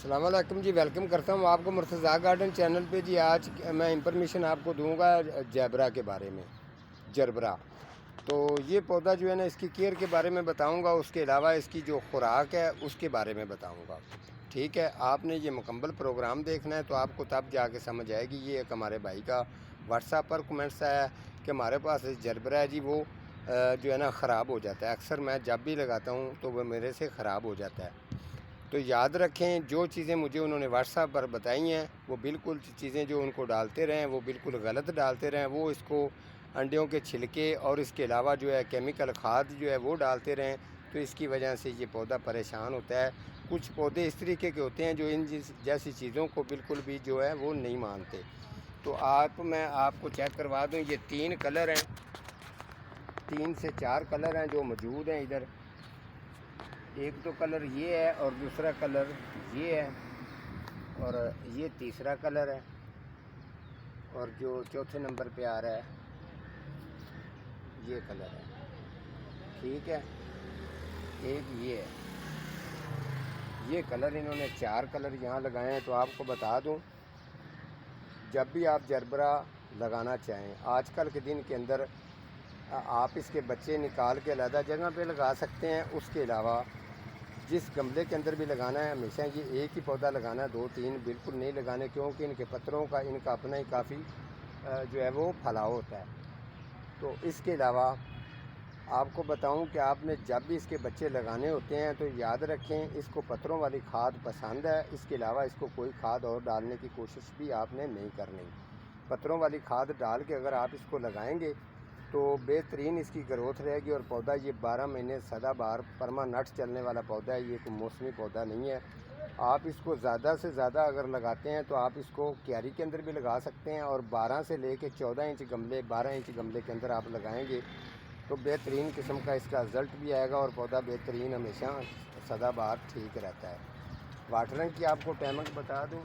अस्सलाम वालेकुम जी, वेलकम करता हूँ आपको मुर्तज़ा गार्डन चैनल पे जी। आज मैं इंफॉर्मेशन आपको दूंगा जैबरा के बारे में। जरबरा तो ये पौधा जो है ना, इसकी केयर के बारे में बताऊंगा, उसके अलावा इसकी जो खुराक है उसके बारे में बताऊंगा। ठीक है, आपने ये मुकम्मल प्रोग्राम देखना है तो आपको तब जाके समझ आएगी। ये एक हमारे भाई का व्हाट्सएप पर कमेंट्स आया कि हमारे पास जरबरा है जी, वो जो है ना ख़राब हो जाता है। अक्सर मैं जब भी लगाता हूँ तो वो मेरे से ख़राब हो जाता है। तो याद रखें, जो चीज़ें मुझे उन्होंने व्हाट्सएप पर बताई हैं वो बिल्कुल चीज़ें जो उनको डालते रहें वो बिल्कुल गलत डालते रहें। वो इसको अंडों के छिलके और इसके अलावा जो है केमिकल खाद जो है वो डालते रहें, तो इसकी वजह से ये पौधा परेशान होता है। कुछ पौधे इस तरीके के होते हैं जो इन जैसी चीज़ों को बिल्कुल भी जो है वो नहीं मानते। तो मैं आपको चेक करवा दूँ, ये 3 कलर हैं, 3 से 4 कलर हैं जो मौजूद हैं इधर। एक तो कलर ये है और दूसरा कलर ये है और ये तीसरा कलर है, और जो चौथे नंबर पे आ रहा है ये कलर है। ठीक है, एक ये है, ये कलर इन्होंने 4 कलर यहाँ लगाए हैं। तो आपको बता दूं, जब भी आप जरबरा लगाना चाहें आजकल के दिन के अंदर, आप इसके बच्चे निकाल के अलग जगह पे लगा सकते हैं। उसके अलावा जिस गमले के अंदर भी लगाना है, हमेशा ये एक ही पौधा लगाना है, 2-3 बिल्कुल नहीं लगाने, क्योंकि इनके पत्तों का इनका अपना ही काफ़ी जो है वो फैलाव होता है। तो इसके अलावा आपको बताऊं कि आपने जब भी इसके बच्चे लगाने होते हैं तो याद रखें, इसको पत्तों वाली खाद पसंद है। इसके अलावा इसको कोई खाद और डालने की कोशिश भी आपने नहीं करनी। पत्तों वाली खाद डाल के अगर आप इसको लगाएंगे तो बेहतरीन इसकी ग्रोथ रहेगी। और पौधा ये 12 महीने सदाबहार परमानेंट चलने वाला पौधा है, ये कोई मौसमी पौधा नहीं है। आप इसको ज़्यादा से ज़्यादा अगर लगाते हैं तो आप इसको क्यारी के अंदर भी लगा सकते हैं, और 12 से लेके 14 इंच गमले, 12 इंच गमले के अंदर आप लगाएंगे तो बेहतरीन किस्म का इसका रिज़ल्ट भी आएगा, और पौधा बेहतरीन हमेशा सदाबहार ठीक रहता है। वाटरिंग की आपको टाइमिंग बता दूं,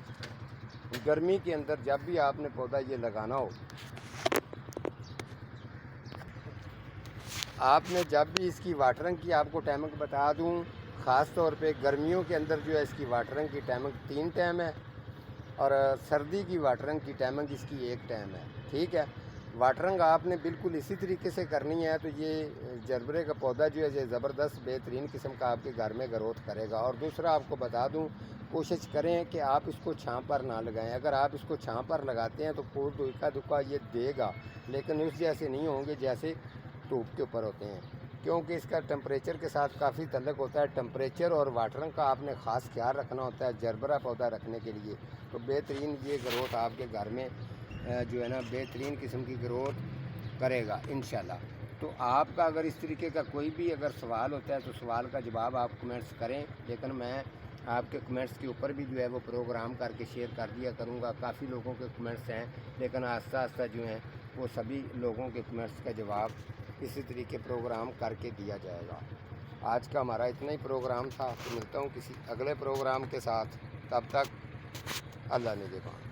गर्मी के अंदर जब भी आपने पौधा ये लगाना हो, आपने जब भी इसकी वाटरिंग की आपको टाइमिंग बता दूं, ख़ास तौर पे गर्मियों के अंदर जो है इसकी वाटरिंग की टाइमिंग 3 टाइम है, और सर्दी की वाटरिंग की टाइमिंग इसकी 1 टाइम है। ठीक है, वाटरिंग आपने बिल्कुल इसी तरीके से करनी है। तो ये जरबरे का पौधा जो है ये ज़बरदस्त बेहतरीन किस्म का आपके घर में ग्रोथ करेगा। और दूसरा आपको बता दूं, कोशिश करें कि आप इसको छांव पर ना लगाएं। अगर आप इसको छांव पर लगाते हैं तो फूल तो इक्का दुक्का ये देगा, लेकिन उस जैसे नहीं होंगे जैसे धूप के ऊपर होते हैं, क्योंकि इसका टेम्परेचर के साथ काफ़ी तल्लुक़ होता है। टेम्परेचर और वाटरिंग का आपने ख़ास ख्याल रखना होता है जरबरा पौधा रखने के लिए। तो बेहतरीन ये ग्रोथ आपके घर में जो है ना बेहतरीन किस्म की ग्रोथ करेगा इंशाल्लाह। तो आपका अगर इस तरीके का कोई भी अगर सवाल होता है तो सवाल का जवाब आप कमेंट्स करें, लेकिन मैं आपके कमेंट्स के ऊपर भी जो है वो प्रोग्राम करके शेयर कर दिया करूँगा। काफ़ी लोगों के कमेंट्स हैं, लेकिन आहिस्ता आहिस्ता जो हैं वो सभी लोगों के कमेंट्स का जवाब इसी तरीके प्रोग्राम करके दिया जाएगा। आज का हमारा इतना ही प्रोग्राम था, तो मिलता हूँ किसी अगले प्रोग्राम के साथ। तब तक अल्लाह निगहबान।